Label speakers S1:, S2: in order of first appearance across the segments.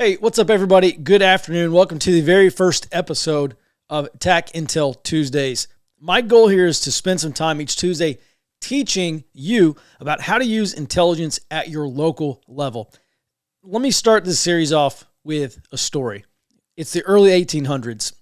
S1: Hey, what's up, everybody? Good afternoon. Welcome to the very first episode of Tech Intel Tuesdays. My goal here is to spend some time each Tuesday teaching you about how to use intelligence at your local level. Let me start this series off with a story. It's the early 1800s,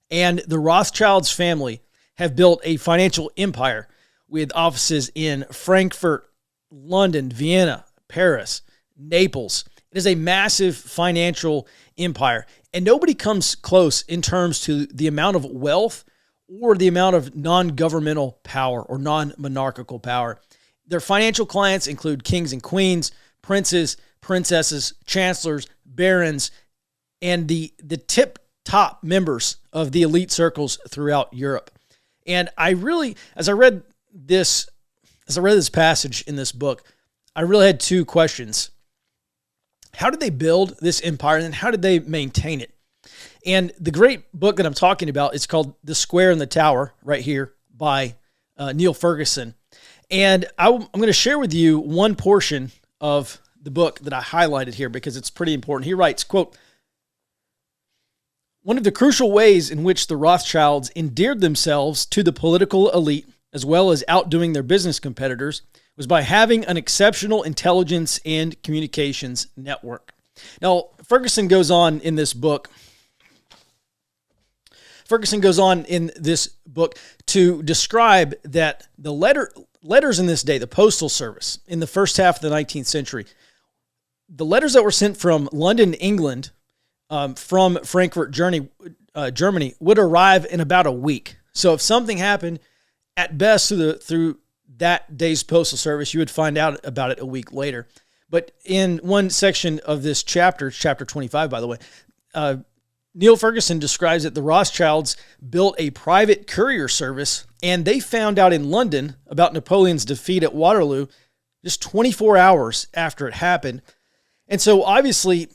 S1: and the Rothschilds family have built a financial empire with offices in Frankfurt, London, Vienna, Paris, Naples. It is a massive financial empire, and nobody comes close in terms to the amount of wealth or the amount of non-governmental power or non-monarchical power. Their financial clients include kings and queens, princes, princesses, chancellors, barons, and the tip-top members of the elite circles throughout Europe. And I really, as I read this passage in this book, I really had two questions. How did they build this empire, and then how did they maintain it? And the great book that I'm talking about is called The Square and the Tower, right here, by Neil Ferguson. And I'm going to share with you one portion of the book that I highlighted here because it's pretty important. He writes, quote, "One of the crucial ways in which the Rothschilds endeared themselves to the political elite, as well as outdoing their business competitors, was by having an exceptional intelligence and communications network." Now, Ferguson goes on in this book to describe that the letters in this day, the postal service, in the first half of the 19th century, the letters that were sent from London, England, from Frankfurt, Germany, would arrive in about a week. So if something happened, at best through that day's postal service, you would find out about it a week later. But in one section of this chapter, chapter 25, by the way, Neil Ferguson describes that the Rothschilds built a private courier service, and they found out in London about Napoleon's defeat at Waterloo just 24 hours after it happened. And so obviously,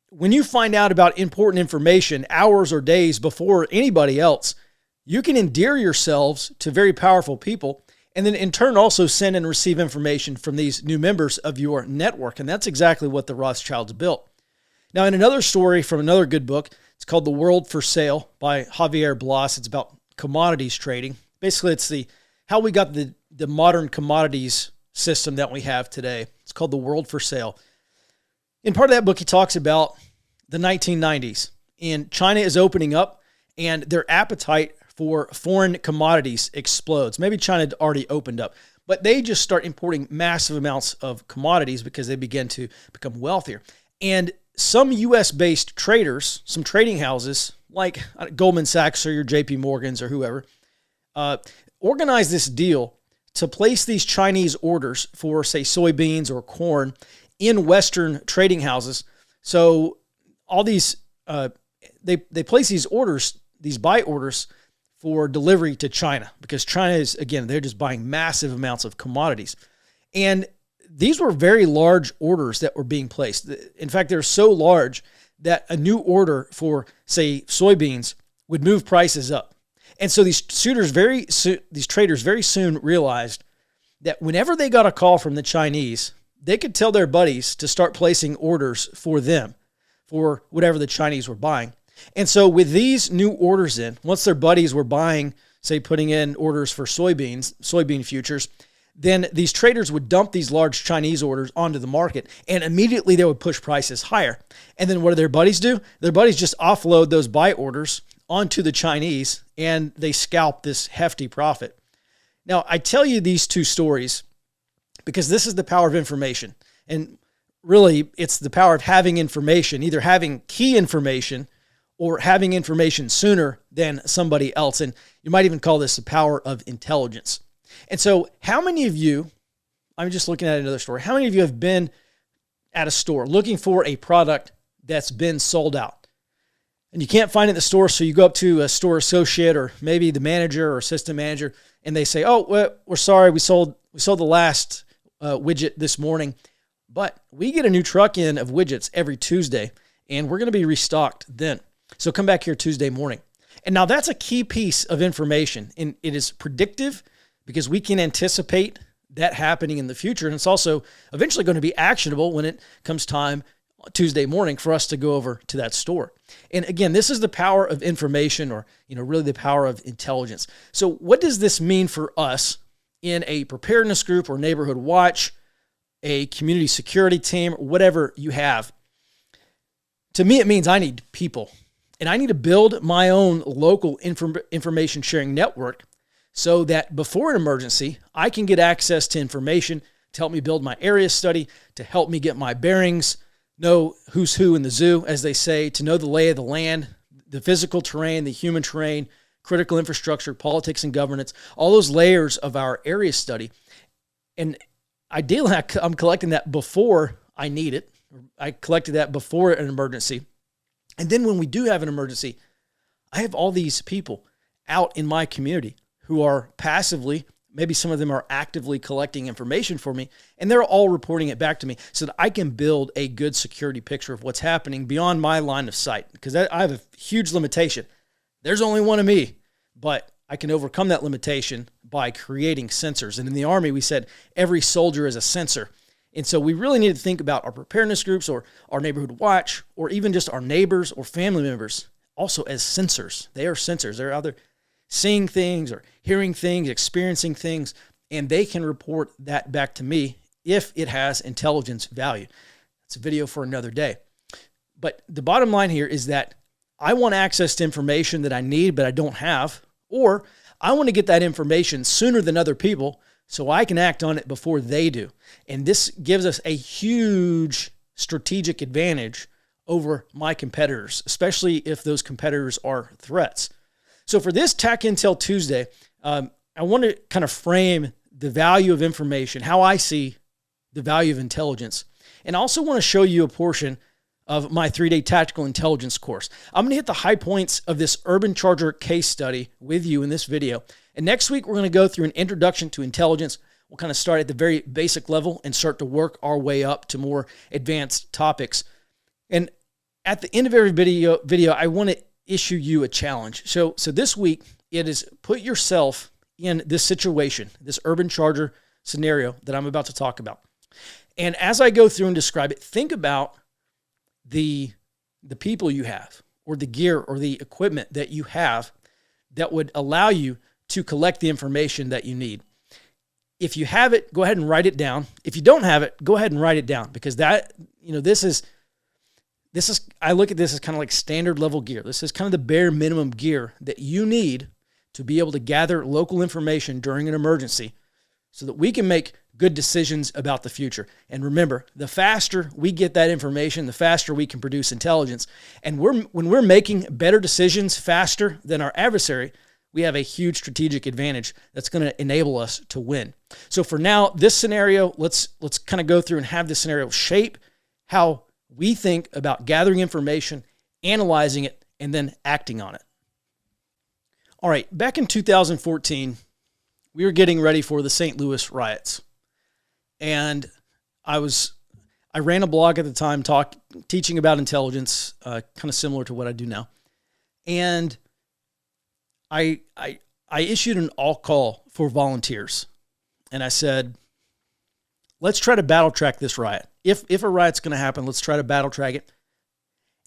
S1: when you find out about important information hours or days before anybody else, you can endear yourselves to very powerful people, and then in turn also send and receive information from these new members of your network. And that's exactly what the Rothschilds built. Now, in another story from another good book, it's called The World for Sale by Javier Blas. It's about commodities trading. Basically, it's how we got the modern commodities system that we have today. It's called The World for Sale. In part of that book, he talks about the 1990s, and China is opening up, and their appetite for foreign commodities explodes. Maybe China had already opened up, but they just start importing massive amounts of commodities because they begin to become wealthier. And some U.S.-based traders, some trading houses like Goldman Sachs or your J.P. Morgans or whoever, organize this deal to place these Chinese orders for, say, soybeans or corn in Western trading houses. So all these, they place these orders, these buy orders, for delivery to China, because China is, again, they're just buying massive amounts of commodities. And these were very large orders that were being placed. In fact, they're so large that a new order for, say, soybeans would move prices up. And so these traders very soon realized that whenever they got a call from the Chinese, they could tell their buddies to start placing orders for them for whatever the Chinese were buying. And so with these new orders in, once their buddies were buying, say, putting in orders for soybean futures, then these traders would dump these large Chinese orders onto the market, and immediately they would push prices higher. And then what do their buddies do? Their buddies just offload those buy orders onto the Chinese, and they scalp this hefty profit. Now, I tell you these two stories because this is the power of information. And really, it's the power of having information, either having key information or having information sooner than somebody else. And you might even call this the power of intelligence. And so how many of you, I'm just looking at another story, how many of you have been at a store looking for a product that's been sold out? And you can't find it in the store, so you go up to a store associate or maybe the manager or assistant manager, and they say, "Oh, well, we're sorry, we sold the last widget this morning, but we get a new truck in of widgets every Tuesday, and we're going to be restocked then. So come back here Tuesday morning." And now that's a key piece of information, and it is predictive because we can anticipate that happening in the future. And it's also eventually going to be actionable when it comes time Tuesday morning for us to go over to that store. And again, this is the power of information, or, really the power of intelligence. So what does this mean for us in a preparedness group or neighborhood watch, a community security team, whatever you have? To me, it means I need people, and I need to build my own local information sharing network so that before an emergency, I can get access to information to help me build my area study, to help me get my bearings, know who's who in the zoo, as they say, to know the lay of the land, the physical terrain, the human terrain, critical infrastructure, politics and governance, all those layers of our area study. And ideally, I'm collecting that before I need it. I collected that before an emergency. And then when we do have an emergency, I have all these people out in my community who are passively, maybe some of them are actively collecting information for me, and they're all reporting it back to me so that I can build a good security picture of what's happening beyond my line of sight, because I have a huge limitation. There's only one of me, but I can overcome that limitation by creating sensors. And in the Army, we said every soldier is a sensor. And so we really need to think about our preparedness groups or our neighborhood watch, or even just our neighbors or family members also as sensors. They are sensors. They're either seeing things or hearing things, experiencing things, and they can report that back to me if it has intelligence value. It's a video for another day. But the bottom line here is that I want access to information that I need but I don't have, or I want to get that information sooner than other people so I can act on it before they do. And this gives us a huge strategic advantage over my competitors, especially if those competitors are threats. So for this TAC Intel Tuesday, I want to kind of frame the value of information, how I see the value of intelligence, and I also want to show you a portion of my 3-day tactical intelligence course. I'm going to hit the high points of this Urban Charger case study with you in this video. And next week, we're going to go through an introduction to intelligence. We'll kind of start at the very basic level and start to work our way up to more advanced topics. And at the end of every video, I want to issue you a challenge. So this week, it is put yourself in this situation, this Urban Charger scenario that I'm about to talk about. And as I go through and describe it, think about the people you have, or the gear or the equipment that you have that would allow you to collect the information that you need. If you have it, go ahead and write it down. If you don't have it, go ahead and write it down, because that, this is, I look at this as kind of like standard level gear. This is kind of the bare minimum gear that you need to be able to gather local information during an emergency so that we can make good decisions about the future. And remember, the faster we get that information, the faster we can produce intelligence. And when we're making better decisions faster than our adversary, we have a huge strategic advantage that's going to enable us to win. So for now, this scenario, let's kind of go through and have this scenario shape how we think about gathering information, analyzing it, and then acting on it. All right, back in 2014, we were getting ready for the St. Louis riots. And I ran a blog at the time teaching about intelligence, kind of similar to what I do now. And I issued an all call for volunteers. And I said, let's try to battle track this riot. If a riot's going to happen, let's try to battle track it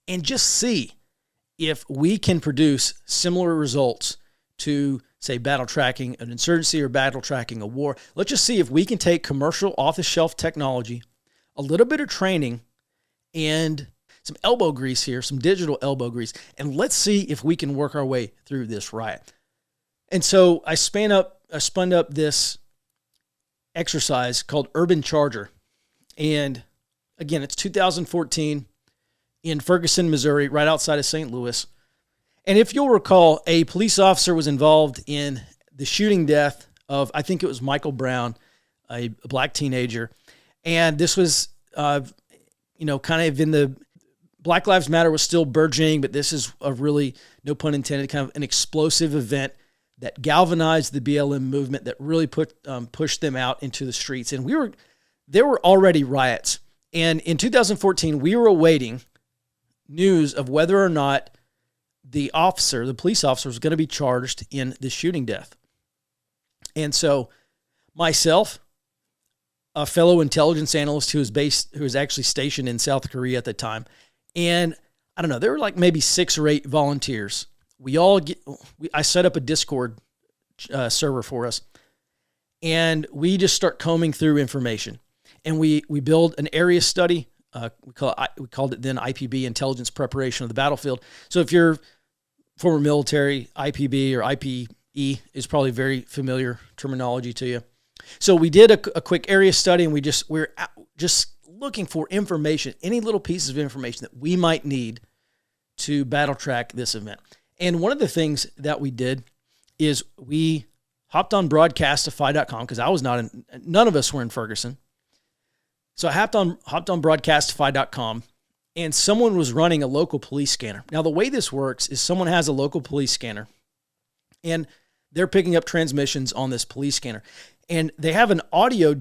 S1: and just see if we can produce similar results to, say, battle tracking an insurgency or battle tracking a war. Let's just see if we can take commercial off-the-shelf technology, a little bit of training, and some elbow grease here, some digital elbow grease, and let's see if we can work our way through this riot. And so I spun up this exercise called Urban Charger. And again, it's 2014 in Ferguson, Missouri, right outside of St. Louis. And if you'll recall, a police officer was involved in the shooting death of, I think it was Michael Brown, a black teenager. And this was, kind of in the Black Lives Matter was still burgeoning, but this is a really, no pun intended, kind of an explosive event that galvanized the BLM movement, that really pushed them out into the streets. And there were already riots. And in 2014, we were awaiting news of whether or not the police officer, was going to be charged in the shooting death. And so myself, a fellow intelligence analyst who was actually stationed in South Korea at the time. And I don't know, there were like maybe 6 or 8 volunteers. I set up a Discord server for us, and we just start combing through information. And we build an area study. We called it then IPB, Intelligence Preparation of the Battlefield. So if you're former military, IPB or IPE is probably very familiar terminology to you. So we did a quick area study, and we're just looking for information, any little pieces of information that we might need to battle track this event. And one of the things that we did is we hopped on broadcastify.com, because none of us were in Ferguson. So I hopped on broadcastify.com, and someone was running a local police scanner. Now, the way this works is someone has a local police scanner, and they're picking up transmissions on this police scanner. And they have an audio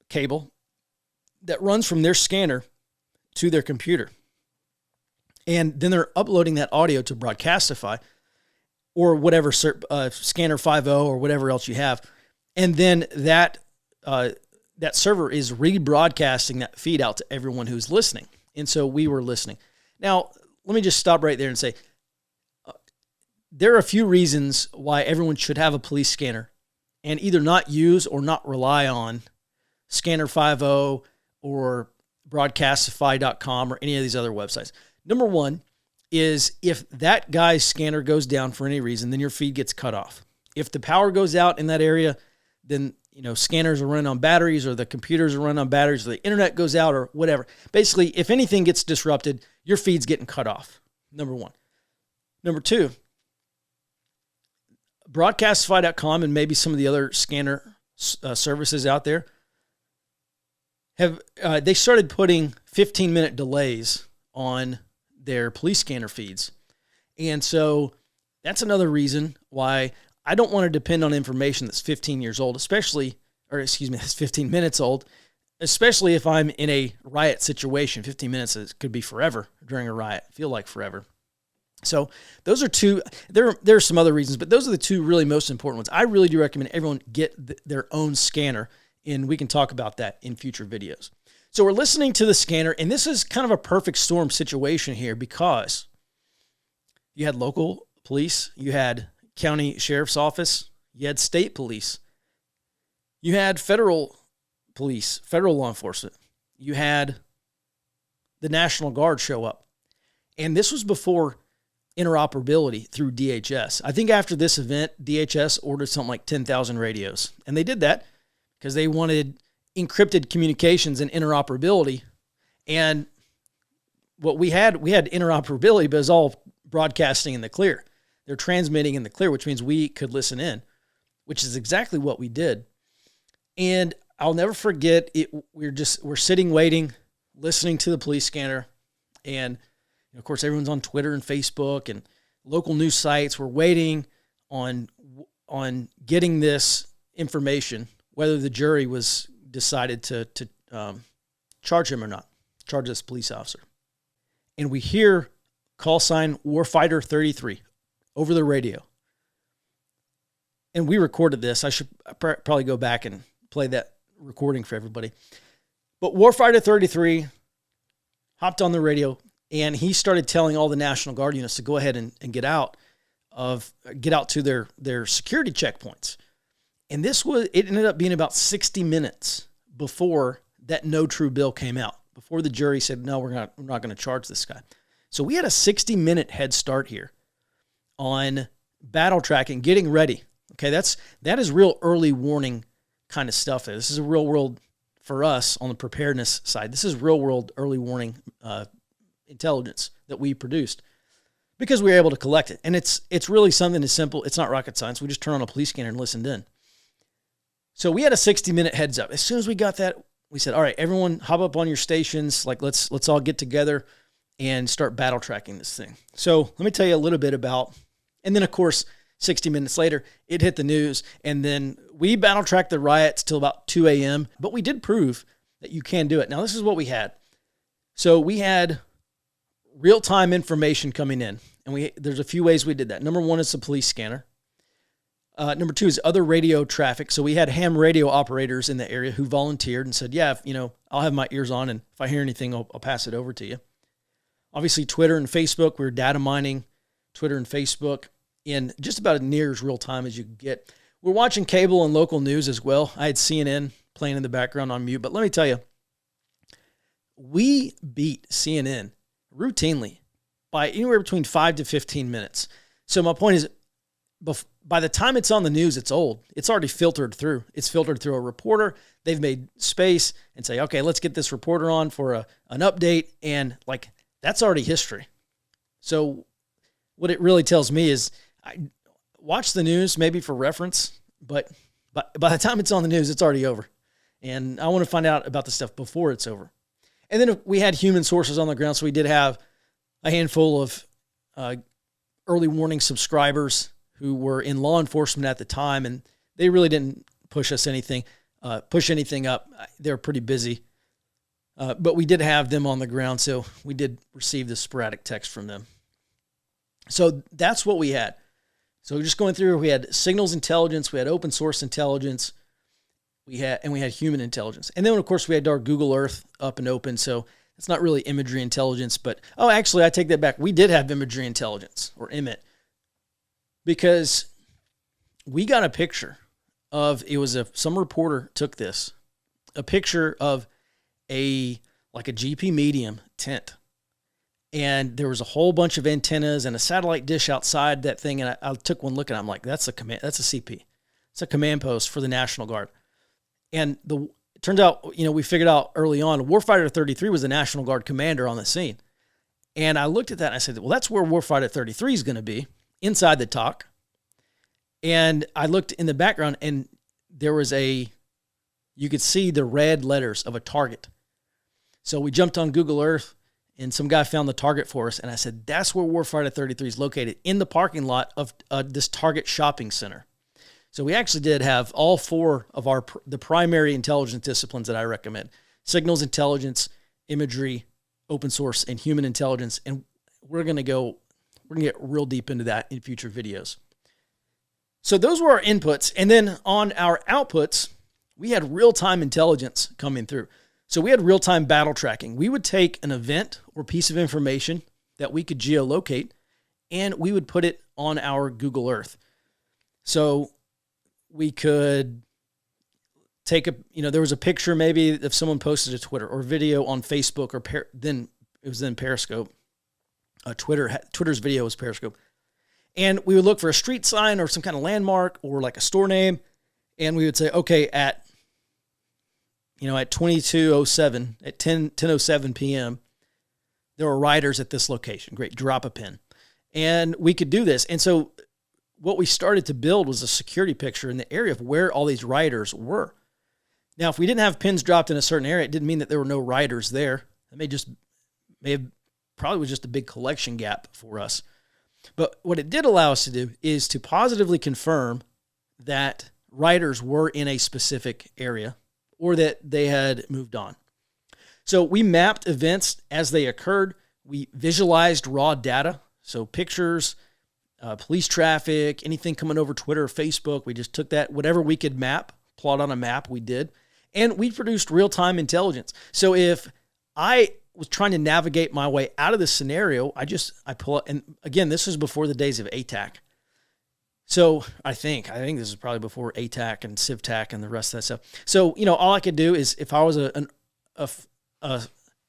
S1: cable that runs from their scanner to their computer. And then they're uploading that audio to Broadcastify or whatever, Scanner 5.0 or whatever else you have. And then that server is rebroadcasting that feed out to everyone who's listening. And so we were listening. Now, let me just stop right there and say, there are a few reasons why everyone should have a police scanner and either not use or not rely on Scanner 5.0 or Broadcastify.com or any of these other websites. Number one is if that guy's scanner goes down for any reason, then your feed gets cut off. If the power goes out in that area, then scanners are running on batteries, or the computers are running on batteries, or the internet goes out, or whatever. Basically, if anything gets disrupted, your feed's getting cut off. Number one. Number two, Broadcastify.com and maybe some of the other scanner services out there they started putting 15-minute delays on their police scanner feeds. And so that's another reason why I don't want to depend on information that's 15 years old, that's 15 minutes old, especially if I'm in a riot situation. 15 minutes could be forever during a riot, feel like forever. So those are two. There are some other reasons, but those are the two really most important ones. I really do recommend everyone get their own scanner, and we can talk about that in future videos. So we're listening to the scanner, and this is kind of a perfect storm situation here because you had local police, you had county sheriff's office, you had state police, you had federal police, federal law enforcement, you had the National Guard show up. And this was before interoperability through DHS. I think after this event, DHS ordered something like 10,000 radios. And they did that because they wanted encrypted communications and interoperability. And what we had interoperability, but it was all broadcasting in the clear. They're transmitting in the clear, which means we could listen in, which is exactly what we did. And I'll never forget it. We're sitting, waiting, listening to the police scanner. And of course, everyone's on Twitter and Facebook and local news sites. We're waiting on getting this information, whether the jury was decided to charge him or not, charge this police officer. And we hear call sign Warfighter 33 over the radio. And we recorded this. I should probably go back and play that recording for everybody. But Warfighter 33 hopped on the radio, and he started telling all the National Guard units to go ahead and get out to their security checkpoints. And it ended up being about 60 minutes before that no true bill came out, before the jury said, no, we're not going to charge this guy. So we had a 60-minute head start here on battle tracking, getting ready. Okay, that is real early warning kind of stuff. This is a real world for us on the preparedness side. This is real world early warning intelligence that we produced because we were able to collect it. And it's really something as simple. It's not rocket science. We just turn on a police scanner and listened in. So we had a 60-minute heads up. As soon as we got that, we said, all right, everyone hop up on your stations. Like let's all get together and start battle tracking this thing. So let me tell you a little bit about, and then of course, 60 minutes later, it hit the news, and then we battle tracked the riots till about 2 a.m., but we did prove that you can do it. Now, this is what we had. So we had real-time information coming in, and there's a few ways we did that. Number one is the police scanner. Number two is other radio traffic. So we had ham radio operators in the area who volunteered and said, yeah, I'll have my ears on, and if I hear anything, I'll pass it over to you. Obviously, Twitter and Facebook, we were data mining Twitter and Facebook in just about as near as real time as you could get. We're watching cable and local news as well. I had CNN playing in the background on mute, but let me tell you, we beat CNN routinely by anywhere between 5 to 15 minutes. So my point is, by the time it's on the news, it's old. It's already filtered through. It's filtered through a reporter. They've made space and say, okay, let's get this reporter on for an update. And like, that's already history. So what it really tells me is I watch the news maybe for reference, but by the time it's on the news, it's already over. And I want to find out about the stuff before it's over. And then we had human sources on the ground. So we did have a handful of early warning subscribers who were in law enforcement at the time, and they really didn't push anything up. They were pretty busy. But we did have them on the ground, so we did receive the sporadic text from them. So that's what we had. So just going through, we had signals intelligence, we had open source intelligence, we had human intelligence. And then, of course, we had our Google Earth up and open, so it's not really imagery intelligence, but, actually, I take that back. We did have imagery intelligence, or IMIT, because we got a picture of, some reporter took this, a picture of a GP medium tent. And there was a whole bunch of antennas and a satellite dish outside that thing. And I took one look at it. I'm like, that's a CP. It's a command post for the National Guard. And it turns out, we figured out early on, Warfighter 33 was the National Guard commander on the scene. And I looked at that and I said, well, that's where Warfighter 33 is going to be, inside the TOC. And I looked in the background and there was you could see the red letters of a target. So we jumped on Google Earth and some guy found the target for us. And I said, that's where Warfighter 33 is located, in the parking lot of this Target shopping center. So we actually did have all four of the primary intelligence disciplines that I recommend: signals intelligence, imagery, open source, and human intelligence. And we're going to get real deep into that in future videos. So those were our inputs. And then on our outputs, we had real-time intelligence coming through. So we had real-time battle tracking. We would take an event or piece of information that we could geolocate, and we would put it on our Google Earth. So we could take there was a picture maybe if someone posted a Twitter or video on Facebook, or then Periscope. Twitter's video was Periscope. And we would look for a street sign or some kind of landmark or like a store name. And we would say, okay, at 22:07, at 10:07 p.m., there were rioters at this location. Great, drop a pin. And we could do this. And so what we started to build was a security picture in the area of where all these rioters were. Now, if we didn't have pins dropped in a certain area, it didn't mean that there were no rioters there. It probably was just a big collection gap for us. But what it did allow us to do is to positively confirm that rioters were in a specific area, or that they had moved on. So we mapped events as they occurred. We visualized raw data, so pictures, police traffic, anything coming over Twitter or Facebook. We just took that, whatever we could plot on a map, we did. And we produced real-time intelligence. So if I was trying to navigate my way out of this scenario, I pull up, and again, this was before the days of ATAC. So I think this is probably before ATAC and CivTAC and the rest of that stuff. So, all I could do is, if I was a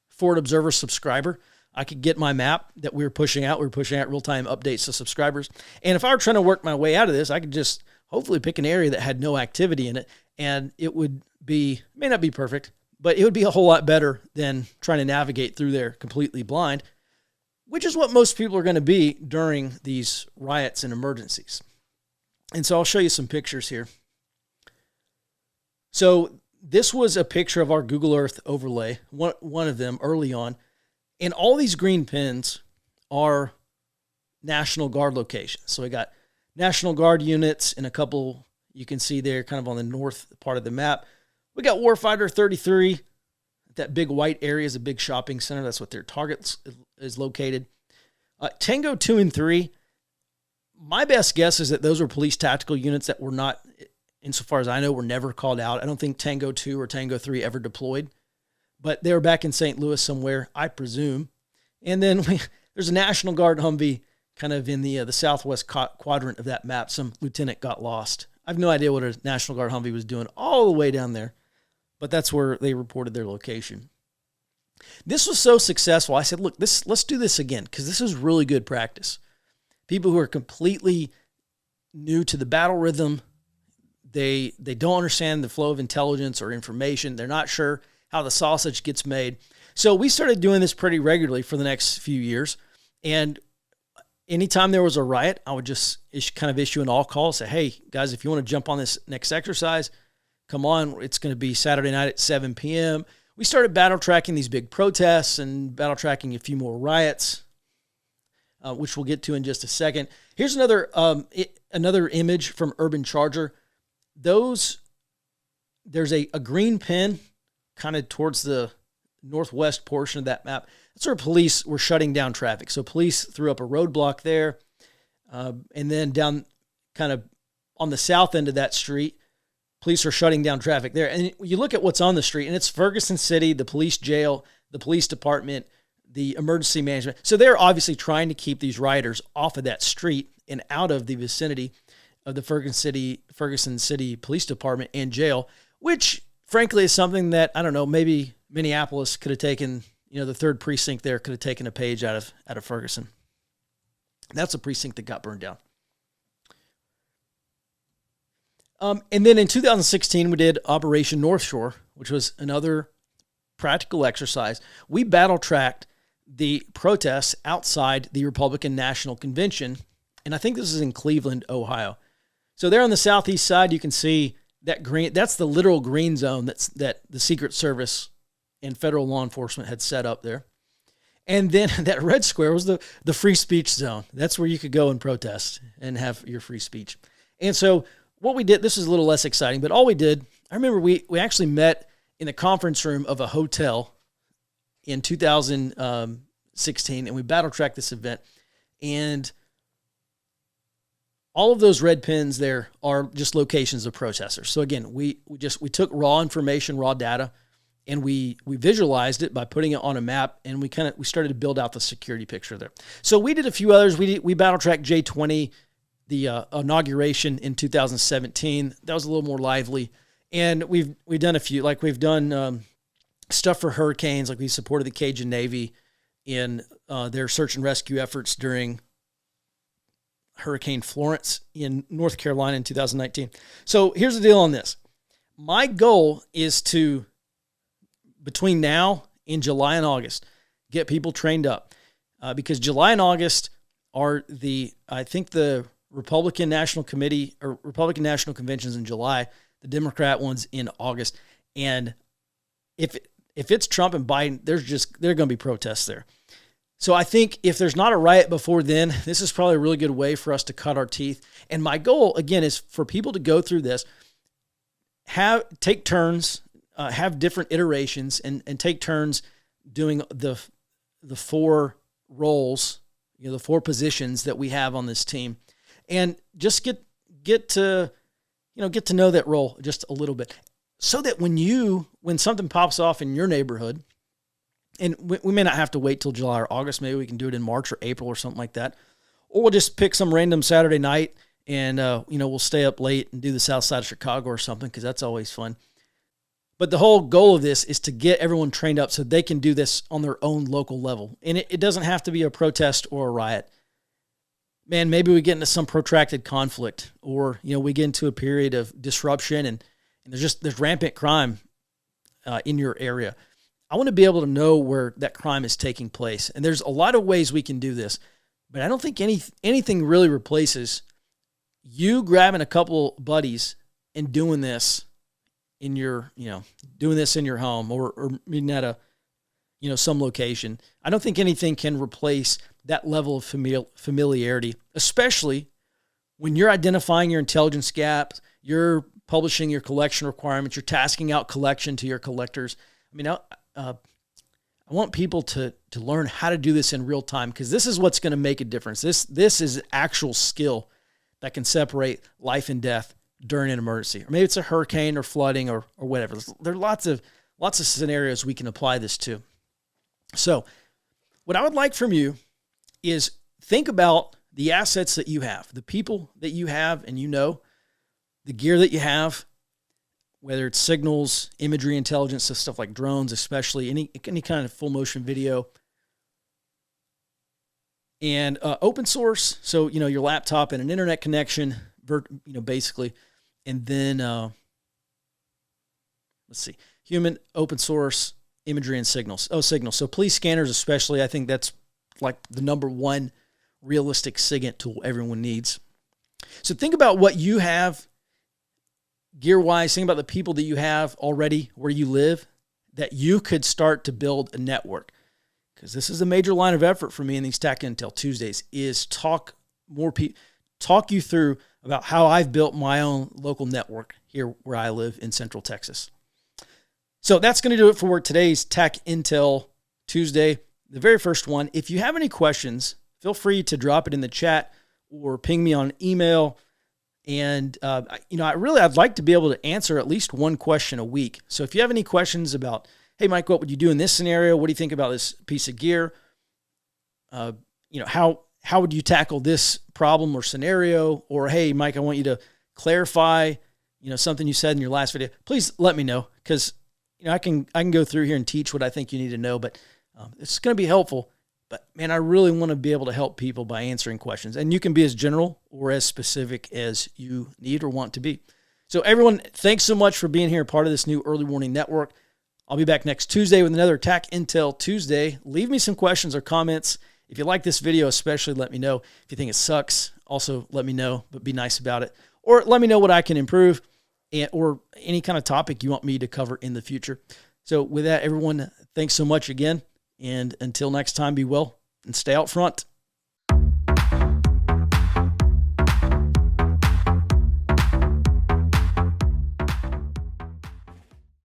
S1: Forward Observer subscriber, I could get my map that we were pushing out. We were pushing out real-time updates to subscribers. And if I were trying to work my way out of this, I could just hopefully pick an area that had no activity in it. And it may not be perfect, but it would be a whole lot better than trying to navigate through there completely blind, which is what most people are going to be during these riots and emergencies. And so I'll show you some pictures here. So this was a picture of our Google Earth overlay, one of them early on. And all these green pins are National Guard locations. So we got National Guard units and a couple you can see there kind of on the north part of the map. We got Warfighter 33. That big white area is a big shopping center. That's what their target is located. Tango 2 and 3, My best guess is that those were police tactical units that were not, insofar as I know, were never called out. I don't think Tango 2 or Tango 3 ever deployed, but they were back in St. Louis somewhere, I presume. And then there's a National Guard Humvee kind of in the southwest quadrant of that map. Some lieutenant got lost. I have no idea what a National Guard Humvee was doing all the way down there, but that's where they reported their location. This was so successful, I said, look, let's do this again, because this is really good practice. People who are completely new to the battle rhythm, they don't understand the flow of intelligence or information. They're not sure how the sausage gets made. So we started doing this pretty regularly for the next few years. And anytime there was a riot, I would just issue an all call, say, hey, guys, if you want to jump on this next exercise, come on. It's going to be Saturday night at 7 p.m. We started battle tracking these big protests and battle tracking a few more riots, which we'll get to in just a second. Here's another image from Urban Charger. There's a green pin kind of towards the northwest portion of that map. That's where police were shutting down traffic. So police threw up a roadblock there. And then down kind of on the south end of that street, police are shutting down traffic there. And you look at what's on the street, and it's Ferguson City, the police jail, the police department, the emergency management. So they're obviously trying to keep these rioters off of that street and out of the vicinity of the Ferguson City Police Department and jail, which frankly is something that, I don't know, maybe Minneapolis could have taken, the 3rd precinct there could have taken a page out of Ferguson. That's a precinct that got burned down. And then in 2016, we did Operation North Shore, which was another practical exercise. We battle tracked the protests outside the Republican National Convention, and I think this is in Cleveland, Ohio. So there on the southeast side, you can see that green. That's the literal green zone that the Secret Service and federal law enforcement had set up there. And then that red square was the free speech zone. That's where you could go and protest and have your free speech. And so what we did, this is a little less exciting, but all we did, I remember we actually met in the conference room of a hotel in 2016, and we battle tracked this event. And all of those red pins there are just locations of protesters. So again, we took raw information, raw data, and we visualized it by putting it on a map, and we started to build out the security picture there. So we did a few others. We battle tracked J20, the inauguration in 2017. That was a little more lively. And we've done a few, like we've done stuff for hurricanes, like we supported the Cajun Navy in their search and rescue efforts during Hurricane Florence in North Carolina in 2019. So here's the deal on this. My goal is to, between now and July and August, get people trained up because July and August are I think the Republican National Committee or Republican National Conventions in July, the Democrat ones in August. And if it's Trump and Biden, there are going to be protests there. So I think if there's not a riot before then, this is probably a really good way for us to cut our teeth. And my goal, again, is for people to go through this, take turns, have different iterations, and take turns doing the 4 roles, the 4 positions that we have on this team, and just get to know that role just a little bit, so that when something pops off in your neighborhood, and we may not have to wait till July or August, maybe we can do it in March or April or something like that, or we'll just pick some random Saturday night and we'll stay up late and do the South Side of Chicago or something, because that's always fun. But the whole goal of this is to get everyone trained up so they can do this on their own local level. And it doesn't have to be a protest or a riot. Man, maybe we get into some protracted conflict, or, we get into a period of disruption and there's rampant crime in your area. I want to be able to know where that crime is taking place. And there's a lot of ways we can do this, but I don't think anything really replaces you grabbing a couple buddies and doing this in your, doing this in your home or meeting at a, some location. I don't think anything can replace that level of familiarity, especially when you're identifying your intelligence gaps, you're publishing your collection requirements, you're tasking out collection to your collectors. I mean, I want people to learn how to do this in real time, because this is what's going to make a difference. This is actual skill that can separate life and death during an emergency. Or maybe it's a hurricane or flooding or whatever. There are lots of scenarios we can apply this to. So what I would like from you is think about the assets that you have, the people that you have, and the gear that you have, whether it's signals, imagery, intelligence, so stuff like drones, especially any kind of full motion video, and open source. So, your laptop and an internet connection, basically, and then let's see, human, open source, imagery, and signals. Signals. So police scanners, especially, I think that's like the number one realistic SIGINT tool everyone needs. So think about what you have gear-wise. Think about the people that you have already where you live that you could start to build a network. Because this is a major line of effort for me in these Tech Intel Tuesdays, is talk you through about how I've built my own local network here where I live in Central Texas. So that's going to do it for today's Tech Intel Tuesday, the very first one. If you have any questions, feel free to drop it in the chat or ping me on email. And, I'd like to be able to answer at least one question a week. So if you have any questions about, hey, Mike, what would you do in this scenario? What do you think about this piece of gear? How would you tackle this problem or scenario? Or, hey, Mike, I want you to clarify, something you said in your last video. Please let me know, because, I can go through here and teach what I think you need to know, but it's going to be helpful. But, man, I really want to be able to help people by answering questions. And you can be as general or as specific as you need or want to be. So, everyone, thanks so much for being here, part of this new Early Warning Network. I'll be back next Tuesday with another Tech Intel Tuesday. Leave me some questions or comments. If you like this video especially, let me know. If you think it sucks, also let me know, but be nice about it. Or let me know what I can improve, or any kind of topic you want me to cover in the future. So with that, everyone, thanks so much again. And until next time, be well and stay out front.